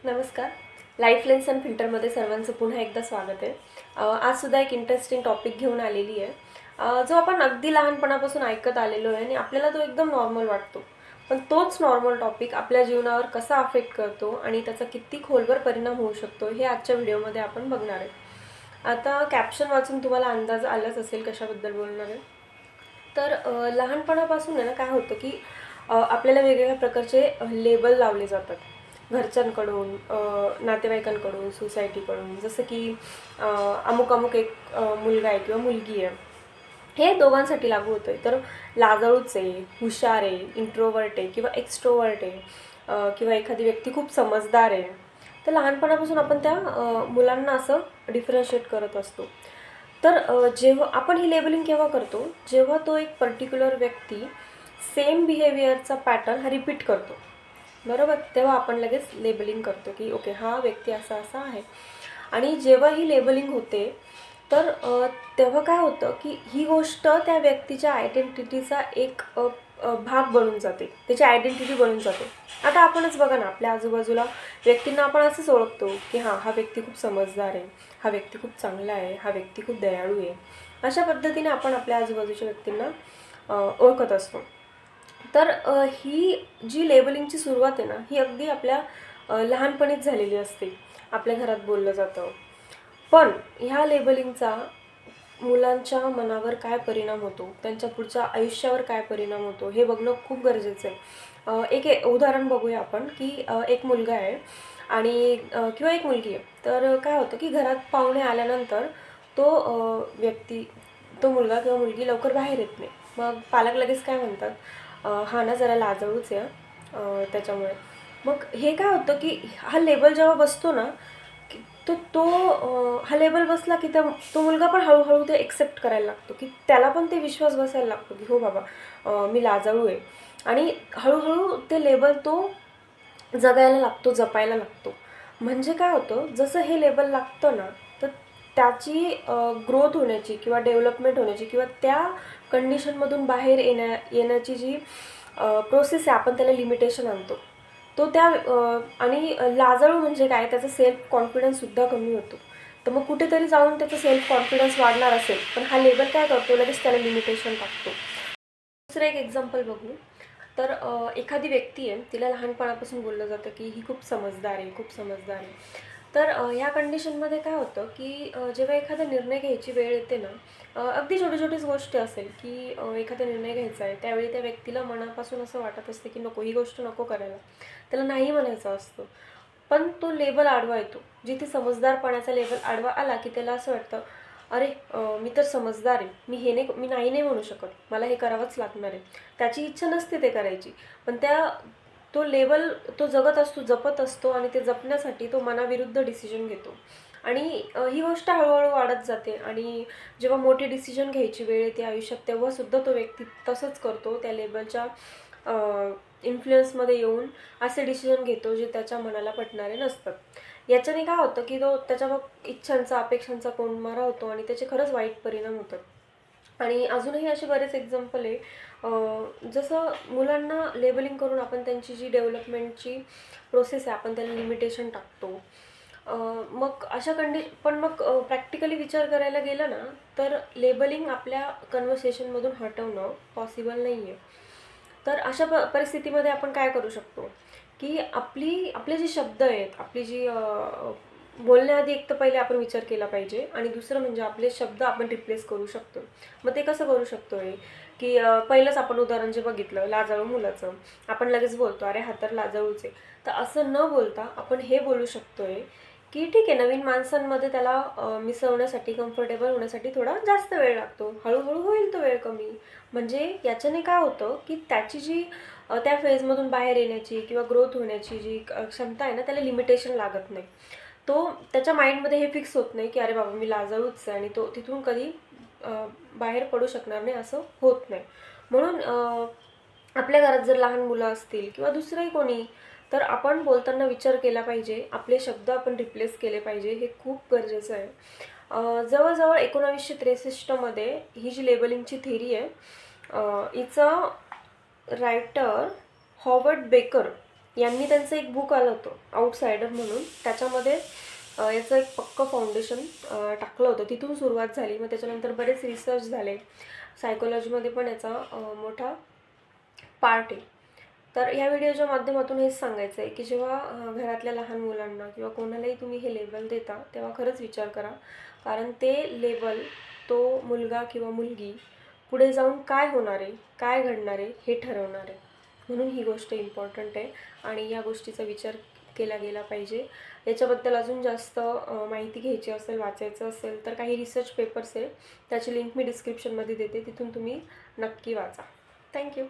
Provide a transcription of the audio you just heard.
नमस्कार. Life lens and फिल्टरमध्ये सर्वांचं पुन्हा एकदा स्वागत आहे. आजसुद्धा एक इंटरेस्टिंग टॉपिक घेऊन आलेली आहे, जो आपण अगदी लहानपणापासून ऐकत आलेलो आहे आणि आपल्याला तो एकदम नॉर्मल वाटतो. पण तोच नॉर्मल टॉपिक आपल्या जीवनावर कसा अफेक्ट करतो आणि त्याचा किती खोलवर परिणाम होऊ शकतो हे आजच्या व्हिडिओमध्ये आपण बघणार आहे. आता कॅप्शन वाचून तुम्हाला अंदाज आलाच असेल कशाबद्दल बोलणार आहे. तर लहानपणापासून आहे ना काय होतं की आपल्याला वेगवेगळ्या प्रकारचे लेबल लावले जातात घरच्यांकडून, नातेवाईकांकडून, सोसायटीकडून. जसं की अमुक अमुक एक मुलगा आहे किंवा मुलगी आहे, हे दोघांसाठी लागू होतं आहे. तर लाजाळूच आहे, हुशार आहे, इंट्रोवर्ट आहे किंवा एक्स्ट्रोवर्ट आहे, किंवा एखादी व्यक्ती खूप समजदार आहे. तर लहानपणापासून आपण त्या मुलांना असं डिफरन्शिएट करत असतो. तर जेव्हा आपण ही लेबलिंग केव्हा करतो, जेव्हा तो एक पर्टिक्युलर व्यक्ती सेम बिहेवियरचा पॅटर्न हा रिपीट करतो, बरोबर. तेव्हा आपण लगेच लेबलिंग करतो की ओके, हा व्यक्ती असा असा आहे. आणि जेव्हा ही लेबलिंग होते तर तेव्हा काय होतं की ही गोष्ट त्या व्यक्तीच्या आयडेंटिटीचा एक भाग बनून जाते, त्याची आयडेंटिटी बनून जाते. आता आपणच बघा ना, आपल्या आजूबाजूला व्यक्तींना आपण असंच ओळखतो की हां, हा व्यक्ती खूप समजदार आहे, हा व्यक्ती खूप चांगला आहे, हा व्यक्ती खूप दयाळू आहे. अशा पद्धतीने आपण आपल्या आजूबाजूच्या व्यक्तींना ओळखत असतो. तर ही जी लेबलिंगची सुरुवात आहे ना, ही अगदी आपल्या लहानपणीच झालेली असते. आपल्या घरात बोललं जातं. पण ह्या लेबलिंगचा मुलांच्या मनावर काय परिणाम होतो, त्यांच्या पुढच्या आयुष्यावर काय परिणाम होतो, हे बघणं खूप गरजेचं आहे. एक उदाहरण बघूया आपण की एक मुलगा आहे आणि किंवा एक मुलगी आहे. तर काय होतं की घरात पाहुणे आल्यानंतर तो व्यक्ती, तो मुलगा किंवा मुलगी लवकर बाहेर येत नाही. मग पालक लगेच काय म्हणतात, हा ना जरा लाजाळूच आहे, त्याच्यामुळे. मग हे काय होतं की हा लेबल जेव्हा बसतो ना, तो हा लेबल बसला की तो मुलगा पण हळूहळू ते एक्सेप्ट करायला लागतो, की त्याला पण ते विश्वास बसायला लागतो की हो बाबा, मी लाजाळू आहे. आणि हळूहळू ते लेबल तो जगायला लागतो, जपायला लागतो. म्हणजे काय होतं, जसं हे लेबल लागतं ना, तर त्याची ग्रोथ होण्याची किंवा डेव्हलपमेंट होण्याची किंवा त्या कंडिशनमधून बाहेर येण्याची जी प्रोसेस आहे, आपण त्याला लिमिटेशन आणतो. तो त्या आणि लाजाळू म्हणजे काय, त्याचा सेल्फ कॉन्फिडन्ससुद्धा कमी होतो. तर मग कुठेतरी जाऊन त्याचा सेल्फ कॉन्फिडन्स वाढणार असेल, पण हा लेबल काय करतो, लगेच त्याला लिमिटेशन टाकतो. दुसरं एक एक्झाम्पल बघू. तर एखादी व्यक्ती आहे, तिला लहानपणापासून बोललं जातं की ही खूप समजदार आहे, खूप समजदार आहे. तर ह्या कंडिशनमध्ये काय होतं की जेव्हा एखादा निर्णय घ्यायची वेळ येते ना, अगदी छोटी छोटीच गोष्ट असेल की एखादा निर्णय घ्यायचा आहे, त्यावेळी त्या व्यक्तीला मनापासून असं वाटत असते की नको, ही गोष्ट नको करायला, त्याला नाही म्हणायचं असतं. पण तो लेबल आडवा येतो. जिथे समजदारपणाचा लेबल आडवा आला की त्याला असं वाटतं, अरे मी तर समजदार आहे, मी नाही नाही म्हणू शकत, मला हे करावंच लागणार आहे. त्याची इच्छा नसते ते करायची, पण तो लेबल तो जगत असतो, जपत असतो आणि ते जपण्यासाठी तो मनाविरुद्ध डिसिजन घेतो. आणि ही गोष्ट हळूहळू वाढत जाते आणि जेव्हा मोठी डिसिजन घ्यायची वेळ येते आयुष्यात, तेव्हासुद्धा तो व्यक्ती तसंच करतो, त्या लेबलच्या इन्फ्लुअन्समध्ये येऊन असे डिसिजन घेतो जे त्याच्या मनाला पटणारे नसतात. याच्याने काय होतं की तो त्याच्या मग इच्छांचा, अपेक्षांचा कोंडमारा होतो आणि त्याचे खरंच वाईट परिणाम होतात. आणि अजूनही असे बरेच एक्झाम्पल आहे. जसं मुलांना लेबलिंग करून आपण त्यांची जी डेव्हलपमेंटची प्रोसेस आहे, आपण त्याला लिमिटेशन टाकतो. मग पण मग प्रॅक्टिकली विचार करायला गेलं ना, तर लेबलिंग आपल्या कन्व्हर्सेशनमधून हटवणं पॉसिबल नाही आहे. तर अशा परिस्थितीमध्ये आपण काय करू शकतो की आपले जे शब्द आहेत, आपली जी बोलण्याआधी एक तर पहिले आपण विचार केला पाहिजे आणि दुसरं म्हणजे आपले शब्द आपण रिप्लेस करू शकतो. मग ते कसं करू शकतो आहे की पहिलंच आपण उदाहरण जे बघितलं लाजाळू मुलाचं, आपण लगेच बोलतो अरे हा तर लाजाळूच आहे. तर असं न बोलता आपण हे बोलू शकतो आहे की ठीक आहे, नवीन माणसांमध्ये त्याला मिसळण्यासाठी, कम्फर्टेबल होण्यासाठी थोडा जास्त वेळ लागतो, हळूहळू होईल तो वेळ कमी. म्हणजे याच्याने काय होतं की त्याची जी त्या फेजमधून बाहेर येण्याची किंवा ग्रोथ होण्याची जी क्षमता आहे ना, त्याला लिमिटेशन लागत नाही. तो त्याच्या माइंडमध्ये हे फिक्स होत नाही की अरे बाबा मी लाजाळूच आहे आणि तो तिथून कधी बाहेर पडू शकणार नाही, असं होत नाही. म्हणून आपल्या घरात जर लहान मुलं असतील किंवा दुसरंही कोणी, तर आपण बोलताना विचार केला पाहिजे, आपले शब्द आपण रिप्लेस केले पाहिजे, हे खूप गरजेचं आहे. जवळजवळ 1963मध्ये ही जी लेबलिंगची थेरी आहे, हिचा रायटर हॉवर्ड बेकर यांनी त्यांचं एक बुक आलं होतं आउटसायडर म्हणून, त्याच्यामध्ये याचं एक पक्कं फाउंडेशन टाकलं होतं. तिथून सुरुवात झाली. मग त्याच्यानंतर बरेच रिसर्च झाले. सायकोलॉजीमध्ये पण याचा मोठा पार्ट आहे. तर ह्या व्हिडिओच्या माध्यमातून हेच सांगायचं आहे की जेव्हा घरातल्या लहान मुलांना किंवा कोणालाही तुम्ही हे लेबल देता तेव्हा खरंच विचार करा, कारण ते लेबल तो मुलगा किंवा मुलगी पुढे जाऊन काय होणार आहे, काय घडणार आहे हे ठरवणार आहे. म्हणून ही गोष्ट इम्पॉर्टंट आहे आणि या गोष्टीचा विचार केला गेला पाहिजे. याच्याबद्दल अजून जास्त माहिती घ्यायची असेल, वाचायचं असेल तर काही रिसर्च पेपर्स आहे, त्याची लिंक मी डिस्क्रिप्शनमध्ये देते, तिथून तुम्ही नक्की वाचा. थँक्यू.